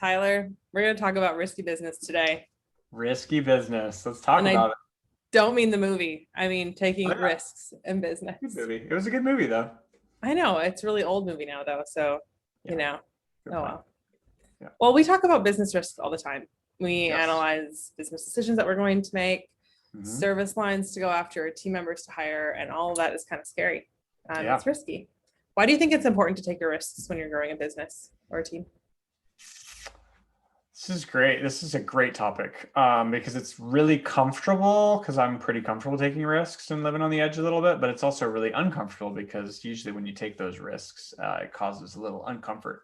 Tyler, we're going to talk about risky business today. Risky business. Let's talk And I about it. don't mean the movie. I mean Oh, taking yeah. risks in Good business. movie. It was a good movie though. I know it's a really old movie now though, so you Yeah. know. Good Oh point. well. Yeah. Well, we talk about business risks all the time. We Yes. analyze business decisions that we're going to make, Hmm. service lines to go after, team members to hire, and all of that is kind of scary. Yeah. It's risky. Why do you think it's important to take your risks when you're growing a business or a team? This is great. This is a great topic because it's really comfortable because I'm pretty comfortable taking risks and living on the edge a little bit, but it's also really uncomfortable because usually when you take those risks, it causes a little uncomfort.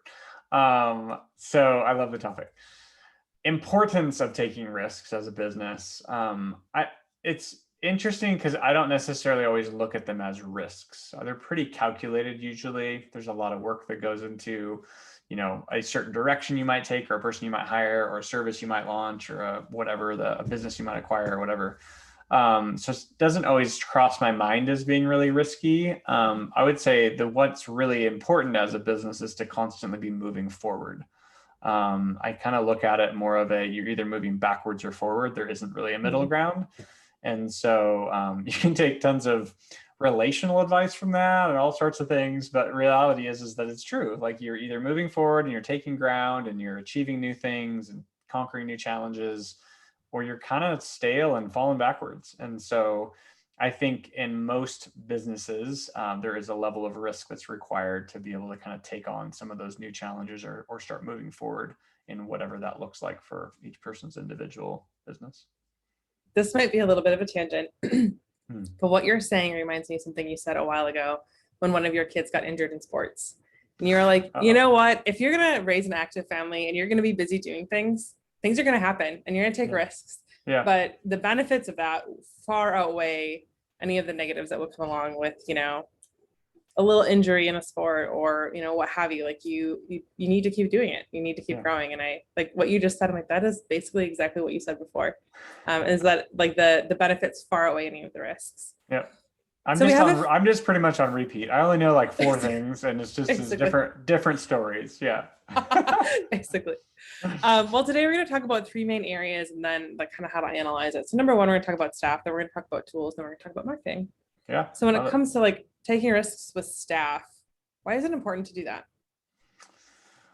So I love the topic. Importance of taking risks as a business. It's interesting because I don't necessarily always look at them as risks. They're pretty calculated usually. There's a lot of work that goes into, a certain direction you might take, or a person you might hire, or a service you might launch, or a business you might acquire, or whatever. So it doesn't always cross my mind as being really risky. I would say that what's really important as a business is to constantly be moving forward. I kind of look at it more of you're either moving backwards or forward. There isn't really a middle Mhm. ground. And so you can take tons of relational advice from that and all sorts of things. But reality is that it's true. Like you're either moving forward and you're taking ground and you're achieving new things and conquering new challenges, or you're kind of stale and falling backwards. And so I think in most businesses, there is a level of risk that's required to be able to kind of take on some of those new challenges or start moving forward in whatever that looks like for each person's individual business. This might be a little bit of a tangent, Hmm. but what you're saying reminds me of something you said a while ago when one of your kids got injured in sports. And you're like, you Uh-oh. know what? If you're going to raise an active family and you're going to be busy doing things, things are going to happen and you're going to take Yeah. risks. Yeah. But the benefits of that far outweigh any of the negatives that would come along with, a little injury in a sport or what have you. Like you need to keep doing it, you need to keep Yeah. growing. And I like what you just said. I'm like, that is basically exactly what you said before. Is that like the benefits far outweigh any of the risks. Yeah. I'm So we just have on I'm just pretty much on repeat. I only know like four things and it's just as basically different stories. Yeah. basically. Well, today we're going to talk about three main areas and then like kind of how to analyze it. So number one, we're going to talk about staff, then we're going to talk about tools, then we're going to talk about marketing. Yeah. So when it Love it. comes to like taking risks with staff, why is it important to do that?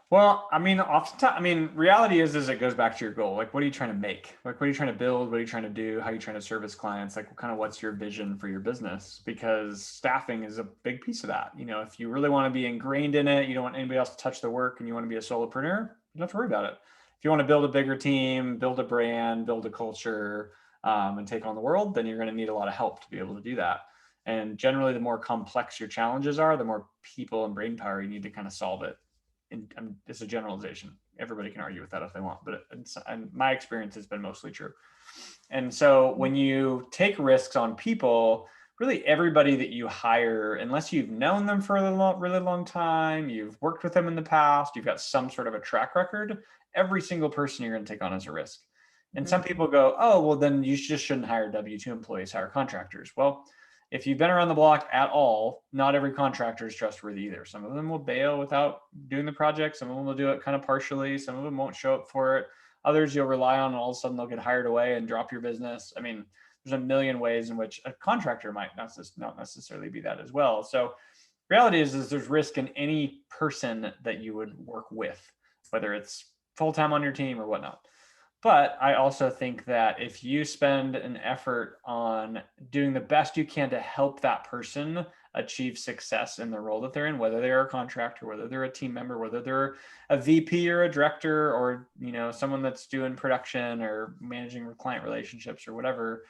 Well, I mean, oftentimes, reality is it goes back to your goal. Like, what are you trying to make? Like, what are you trying to build? What are you trying to do? How are you trying to service clients? Like, what's your vision for your business? Because staffing is a big piece of that. If you really want to be ingrained in it, you don't want anybody else to touch the work, and you want to be a solopreneur, you don't have to worry about it. If you want to build a bigger team, build a brand, build a culture, and take on the world, then you're going to need a lot of help to be able to do that. And generally, the more complex your challenges are, the more people and brain power you need to kind of solve it. It's a generalization. Everybody can argue with that if they want, but and my experience has been mostly true. And so when you take risks on people, really everybody that you hire, unless you've known them for a really long time, you've worked with them in the past, you've got some sort of a track record, every single person you're going to take on is a risk. And Mm-hmm. some people go, oh, well, then you just shouldn't hire W-2 employees, hire contractors. Well, if you've been around the block at all, not every contractor is trustworthy either. Some of them will bail without doing the project. Some of them will do it kind of partially. Some of them won't show up for it. Others you'll rely on, and all of a sudden they'll get hired away and drop your business. I mean, there's a million ways in which a contractor might not necessarily be that as well. So reality is there's risk in any person that you would work with, whether it's full-time on your team or whatnot. But I also think that if you spend an effort on doing the best you can to help that person achieve success in the role that they're in, whether they're a contractor, whether they're a team member, whether they're a VP or a director, or someone that's doing production or managing client relationships or whatever,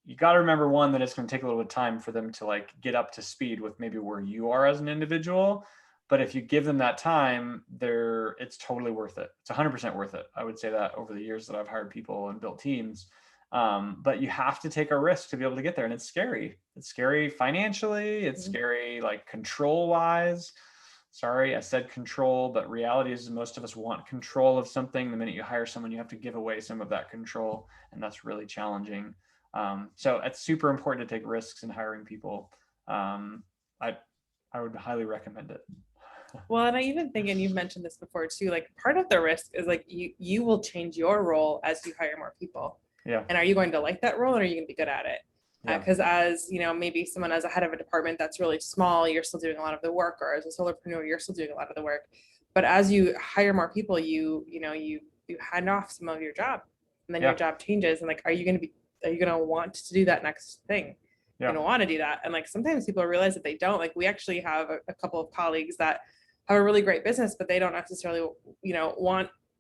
you got to remember, one, that it's going to take a little bit of time for them to like get up to speed with maybe where you are as an individual. But if you give them that time, it's totally worth it. It's 100% worth it. I would say that over the years that I've hired people and built teams. But you have to take a risk to be able to get there. And it's scary. It's scary financially. It's scary like control wise. Sorry, I said control, but reality is most of us want control of something. The minute you hire someone, you have to give away some of that control. And that's really challenging. So it's super important to take risks in hiring people. I would highly recommend it. Well, and I even think, and you've mentioned this before too, like part of the risk is like you will change your role as you hire more people. Yeah. And are you going to like that role, and are you going to be good at it? Yeah. Because as you know, maybe someone as a head of a department that's really small, you're still doing a lot of the work, or as a solopreneur, you're still doing a lot of the work. But as you hire more people, you hand off some of your job, and then your Yeah. job changes. And like, are you going to want to do that next thing? You're Yeah. going to want to do that. And like sometimes people realize that they don't. Like we actually have a couple of colleagues that have a really great business, but they don't necessarily,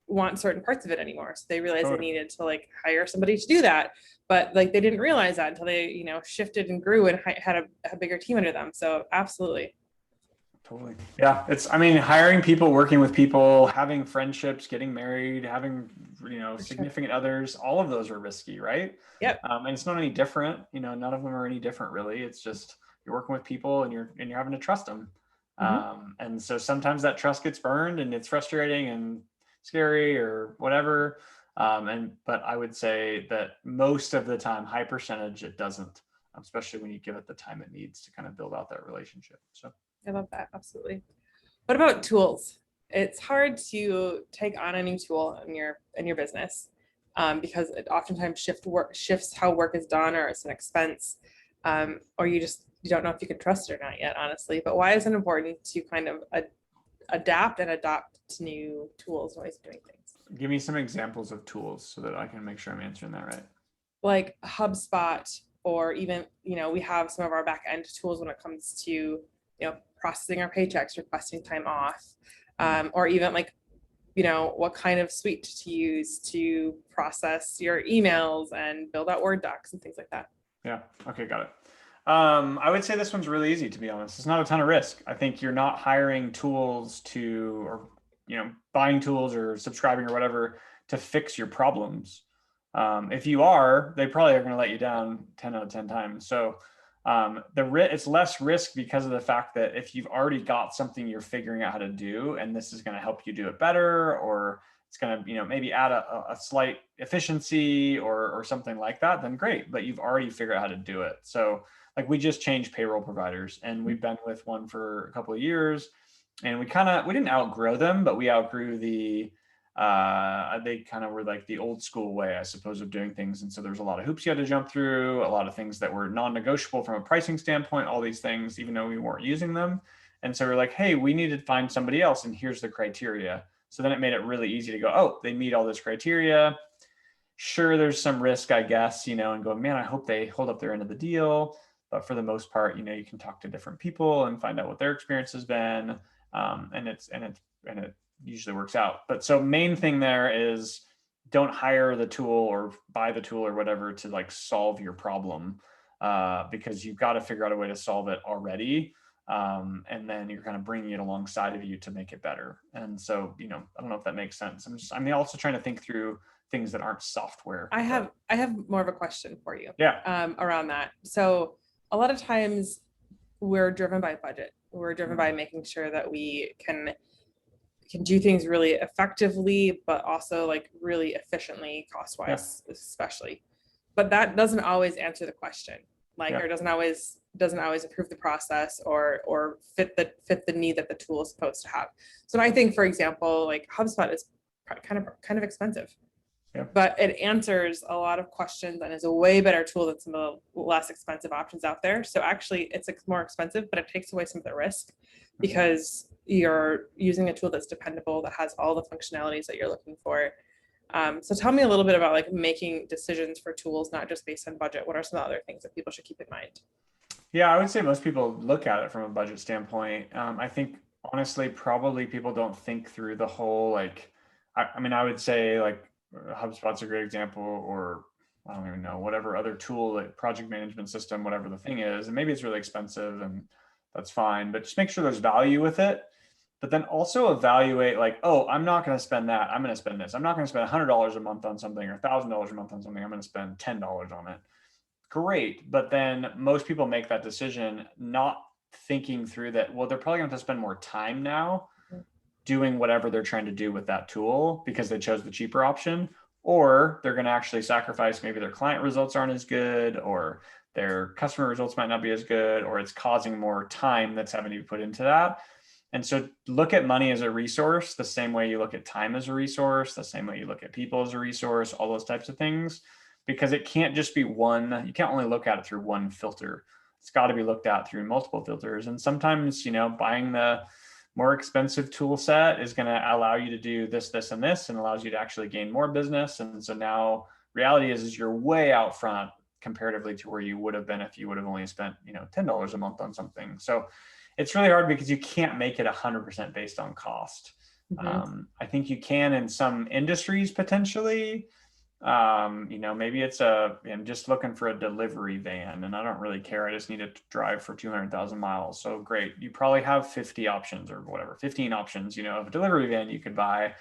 want certain parts of it anymore. So they realized they Totally. needed to like hire somebody to do that. But like they didn't realize that until they, shifted and grew and had a bigger team under them. So absolutely. Totally. Yeah. I mean, hiring people, working with people, having friendships, getting married, having, For sure. significant others, all of those are risky, right? Yep. And it's not any different, none of them are any different really. It's just, you're working with people and you're having to trust them. Mhm. And so sometimes that trust gets burned and it's frustrating and scary or whatever. But I would say that most of the time, high percentage, it doesn't, especially when you give it the time it needs to kind of build out that relationship. So. I love that. Absolutely. What about tools? It's hard to take on a new tool in your business, because it oftentimes shifts how work is done, or it's an expense, or you don't know if you can trust it or not yet, honestly. But why is it important to kind of adapt and adopt to new tools and ways of doing things? Give me some examples of tools so that I can make sure I'm answering that right. Like HubSpot, or even, we have some of our back end tools when it comes to, processing our paychecks, requesting time off, or even like, what kind of suite to use to process your emails and build out Word docs and things like that. Yeah. Okay. Got it. I would say this one's really easy, to be honest. It's not a ton of risk. I think you're not hiring tools or buying tools or subscribing or whatever to fix your problems. If you are, they probably are going to let you down 10 out of 10 times. So it's less risk because of the fact that if you've already got something you're figuring out how to do, and this is going to help you do it better, or it's going to, maybe add a slight efficiency or something like that, then great. But you've already figured out how to do it. So like we just changed payroll providers, and we've been with one for a couple of years, and we didn't outgrow them, but we outgrew they kind of were like the old school way, I suppose, of doing things. And so there's a lot of hoops you had to jump through, a lot of things that were non-negotiable from a pricing standpoint, all these things, even though we weren't using them. And so we're like, hey, we need to find somebody else, and here's the criteria. So then it made it really easy to go, oh, they meet all this criteria. Sure, there's some risk, I guess, and go, man, I hope they hold up their end of the deal. But for the most part, you can talk to different people and find out what their experience has been. And it usually works out. But so main thing there is don't hire the tool or buy the tool or whatever to like solve your problem, because you've got to figure out a way to solve it already. And then you're kind of bringing it alongside of you to make it better. And so, I don't know if that makes sense. I'm also trying to think through things that aren't software. I have more of a question for you. Yeah. Around that. So a lot of times we're driven by budget. We're driven by making sure that we can do things really effectively, but also like really efficiently, cost-wise, especially. But that doesn't always answer the question, or doesn't always improve the process or fit the need that the tool is supposed to have. So I think, for example, like HubSpot is kind of expensive. Yeah. But it answers a lot of questions and is a way better tool than some of the less expensive options out there. So actually it's more expensive, but it takes away some of the risk because you're using a tool that's dependable, that has all the functionalities that you're looking for. So tell me a little bit about like making decisions for tools, not just based on budget. What are some other things that people should keep in mind? Yeah, I would say most people look at it from a budget standpoint. I think honestly, probably people don't think through the whole, I would say like HubSpot's a great example, or I don't even know, whatever other tool, like project management system, whatever the thing is, and maybe it's really expensive and that's fine, but just make sure there's value with it. But then also evaluate like, oh, I'm not going to spend that. I'm going to spend this. I'm not going to spend $100 a month on something or $1,000 a month on something. I'm going to spend $10 on it. Great. But then most people make that decision not thinking through that, well, they're probably going to have to spend more time now doing whatever they're trying to do with that tool because they chose the cheaper option, or they're going to actually sacrifice, maybe their client results aren't as good, or their customer results might not be as good, or it's causing more time that's having to be put into that. And so look at money as a resource, the same way you look at time as a resource, the same way you look at people as a resource, all those types of things, because it can't just be one, you can't only look at it through one filter. It's got to be looked at through multiple filters. And sometimes, buying the more expensive tool set is going to allow you to do this, this, and this, and allows you to actually gain more business. And so now reality is you're way out front comparatively to where you would have been if you would have only spent, $10 a month on something. So it's really hard because you can't make it 100% based on cost. I think you can in some industries potentially. Maybe it's I'm just looking for a delivery van and I don't really care. I just need to drive for 200,000 miles. So great. You probably have 50 options or whatever, 15 options, of a delivery van you could buy.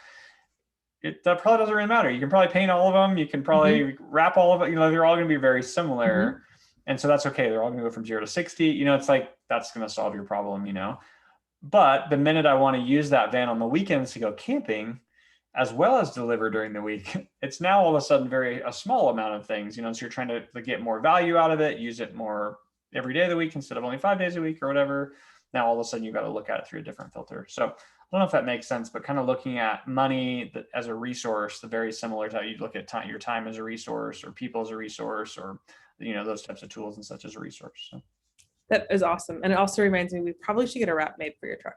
That probably doesn't really matter. You can probably paint all of them. You can probably wrap all of it. They're all going to be very similar. And so that's okay. They're all going to go from 0 to 60. It's like, that's going to solve your problem, But the minute I want to use that van on the weekends to go camping, as well as deliver during the week, it's now all of a sudden a small amount of things, so you're trying to get more value out of it, use it more every day of the week instead of only 5 days a week or whatever. Now, all of a sudden you've got to look at it through a different filter. So I don't know if that makes sense, but kind of looking at money as a resource, very similar to how you look at your time as a resource or people as a resource or, those types of tools and such as a resource. So. That is awesome. And it also reminds me, we probably should get a wrap made for your truck.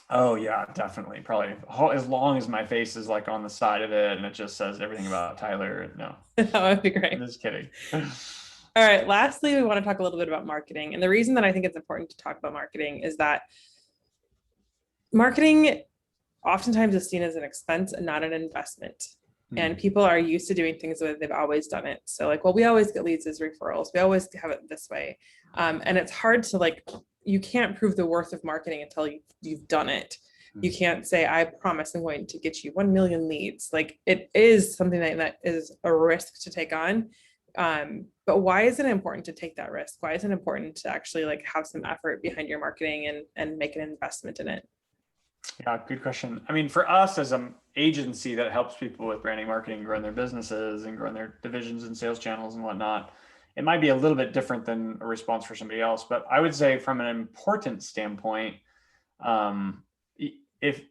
Oh yeah, definitely. Probably as long as my face is like on the side of it and it just says everything about Tyler. No, that would be great. I'm just kidding. All right. Lastly, we want to talk a little bit about marketing. And the reason that I think it's important to talk about marketing is that marketing oftentimes is seen as an expense and not an investment. And people are used to doing things the way they've always done it. So we always get leads as referrals. We always have it this way. And it's hard to you can't prove the worth of marketing until you've done it. You can't say, I promise I'm going to get you 1 million leads. It is something that is a risk to take on. But why is it important to take that risk? Why is it important to actually have some effort behind your marketing and make an investment in it? Yeah, good question. I mean, for us as an agency that helps people with branding, marketing, growing their businesses and growing their divisions and sales channels and whatnot, it might be a little bit different than a response for somebody else. But I would say from an importance standpoint, if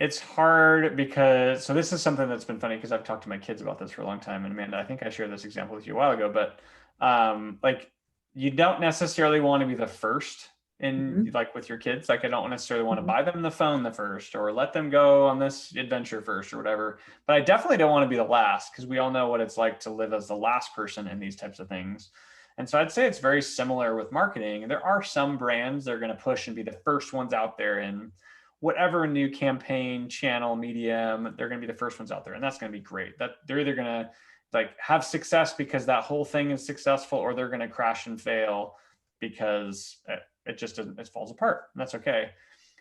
it's hard because, so this is something that's been funny because I've talked to my kids about this for a long time. And Amanda, I think I shared this example with you a while ago, but you don't necessarily want to be the first in with your kids. I don't necessarily want to buy them the phone the first or let them go on this adventure first or whatever, but I definitely don't want to be the last because we all know what it's like to live as the last person in these types of things. And so I'd say it's very similar with marketing. There are some brands that are going to push and be the first ones out there in whatever new campaign, channel, medium, they're going to be the first ones out there. And that's going to be great. That they're either going to have success because that whole thing is successful, or they're going to crash and fail because it falls apart. And that's okay.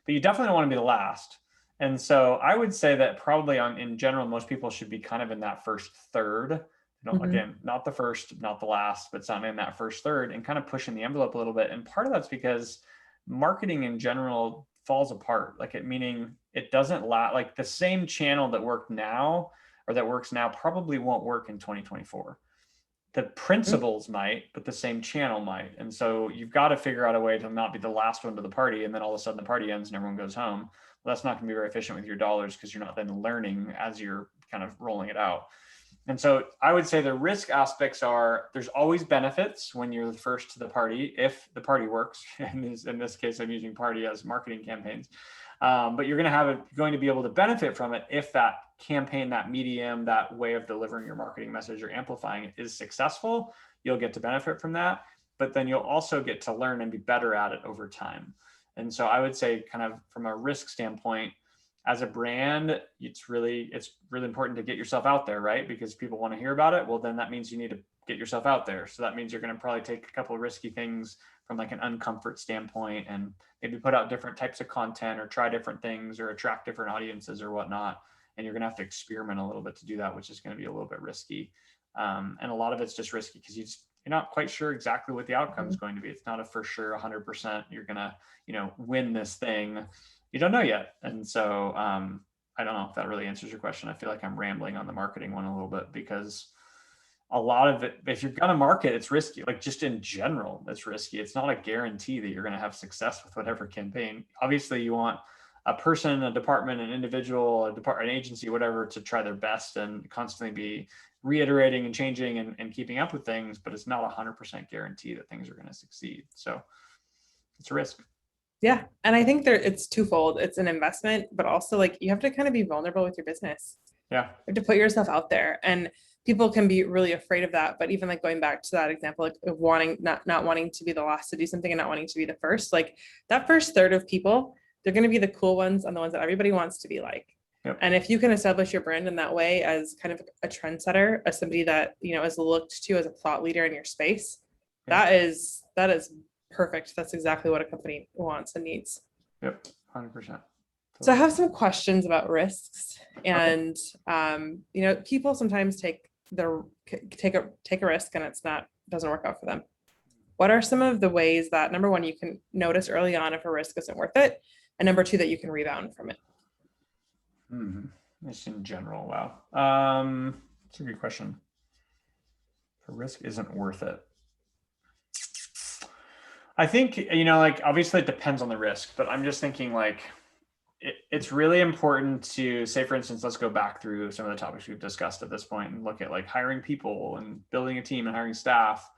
But you definitely don't want to be the last. And so I would say that probably in general, most people should be kind of in that first third. Again, not the first, not the last, but something in that first third and kind of pushing the envelope a little bit. And part of that's because marketing in general falls apart. Meaning it doesn't the same channel that worked now or that works now probably won't work in 2024. The principles might, but the same channel might. And so you've got to figure out a way to not be the last one to the party. And then all of a sudden the party ends and everyone goes home. Well, that's not going to be very efficient with your dollars because you're not then learning as you're kind of rolling it out. And so I would say the risk aspects are there's always benefits when you're the first to the party, if the party works. In this case, I'm using party as marketing campaigns. But you're going to be able to benefit from it if that campaign, that medium, that way of delivering your marketing message or amplifying it is successful. You'll get to benefit from that, but then you'll also get to learn and be better at it over time. And so I would say kind of from a risk standpoint, as a brand, it's really important to get yourself out there, right? Because people want to hear about it. Well, then that means you need to get yourself out there. So that means you're going to probably take a couple of risky things from an uncomfort standpoint and maybe put out different types of content or try different things or attract different audiences or whatnot. And you're going to have to experiment a little bit to do that, which is going to be a little bit risky. And a lot of it's just risky because you're not quite sure exactly what the outcome is going to be. It's not a for sure 100% you're going to, win this thing. You don't know yet. And so I don't know if that really answers your question. I feel like I'm rambling on the marketing one a little bit because a lot of it, if you're going to market, it's risky. Like just in general, it's risky. It's not a guarantee that you're going to have success with whatever campaign. Obviously, you want a person, a department, an individual, an agency, whatever, to try their best and constantly be reiterating and changing and keeping up with things, but it's not 100% guarantee that things are going to succeed. So it's a risk. Yeah. And I think it's twofold. It's an investment, but also like you have to kind of be vulnerable with your business. Yeah. You have to put yourself out there, and people can be really afraid of that. But even like going back to that example, like of not wanting to be the last to do something and not wanting to be the first, like that first third of people, they're going to be the cool ones and the ones that everybody wants to be like. Yep. And if you can establish your brand in that way as kind of a trendsetter, as somebody that, you know, is looked to as a thought leader in your space, Yeah. that is perfect. That's exactly what a company wants and needs. Yep. 100%. So I have some questions about risks, and you know, people sometimes take a risk and doesn't work out for them. What are some of the ways that, number one, you can notice early on if a risk isn't worth it, and number two, that you can rebound from it? Just in general, wow. That's a good question. If a risk isn't worth it, I think, you know, like obviously it depends on the risk, but I'm just thinking like it's really important to say, for instance, let's go back through some of the topics we've discussed at this point and look at like hiring people and building a team and hiring staff.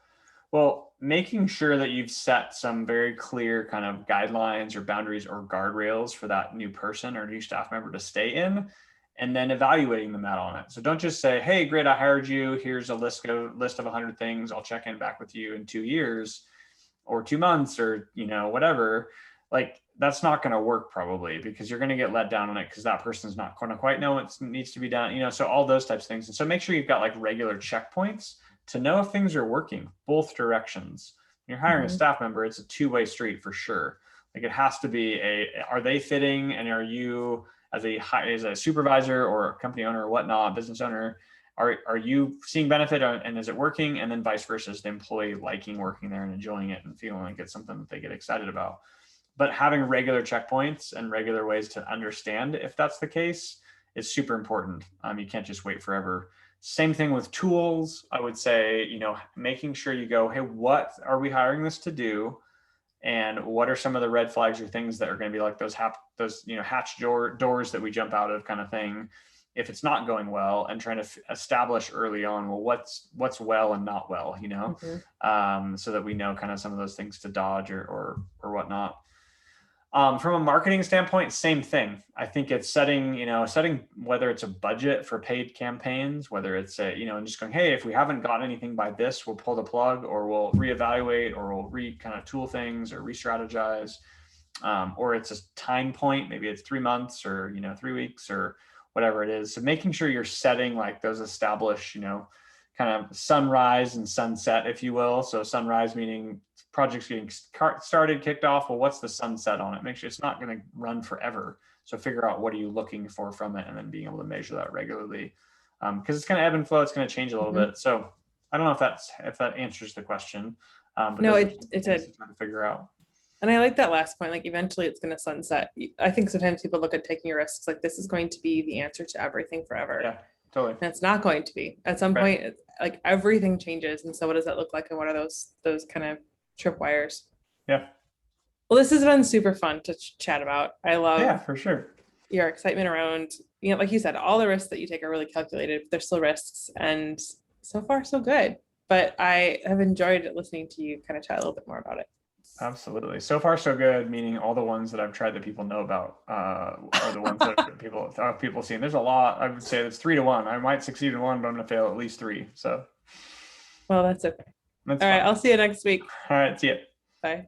Well, making sure that you've set some very clear kind of guidelines or boundaries or guardrails for that new person or new staff member to stay in, and then evaluating them out on it. So don't just say, hey, great, I hired you. Here's a list of 100 things. I'll check in back with you in 2 years or 2 months or, you know, whatever. Like that's not going to work probably, because you're going to get let down on it because that person's not going to quite know what needs to be done, you know, so all those types of things. And so make sure you've got like regular checkpoints to know if things are working both directions. When you're hiring a staff member, it's a two-way street for sure. Like it has to be are they fitting, and are you as a supervisor or a company owner or whatnot, business owner, are you seeing benefit and is it working? And then vice versa, is the employee liking working there and enjoying it and feeling like it's something that they get excited about? But having regular checkpoints and regular ways to understand if that's the case is super important. You can't just wait forever. Same thing with tools. I would say, you know, making sure you go, hey, what are we hiring this to do? And what are some of the red flags or things that are going to be like those you know, hatch doors that we jump out of kind of thing if it's not going well, and trying to establish early on, well, what's well and not well, you know, so that we know kind of some of those things to dodge or whatnot. From a marketing standpoint, same thing. I think it's setting whether it's a budget for paid campaigns, whether it's and just going, hey, if we haven't got anything by this, we'll pull the plug, or we'll reevaluate, or we'll kind of tool things or re-strategize. Or it's a time point, maybe it's 3 months or 3 weeks or whatever it is. So making sure you're setting like those established, kind of sunrise and sunset, if you will. So sunrise meaning projects getting started, kicked off. Well, what's the sunset on it? Make sure it's not going to run forever. So figure out what are you looking for from it, and then being able to measure that regularly, because it's going to ebb and flow. It's going to change a little bit. So I don't know if that answers the question. But no, it did. Trying to figure out. And I like that last point. Like eventually it's going to sunset. I think sometimes people look at taking risks like this is going to be the answer to everything forever. Yeah, totally. And it's not going to be. At some point, like everything changes. And so what does that look like? And what are those kind of tripwires? Yeah. Well, this has been super fun to chat about. I love for sure your excitement around, like you said, all the risks that you take are really calculated, but they're still risks, and so far so good. But I have enjoyed listening to you kind of chat a little bit more about it. Absolutely. So far so good, meaning all the ones that I've tried that people know about are the ones that people seen. There's a lot. I would say it's 3 to 1. I might succeed in one, but I'm going to fail at least 3. So, well, that's okay. All right. I'll see you next week. All right. See ya. Bye.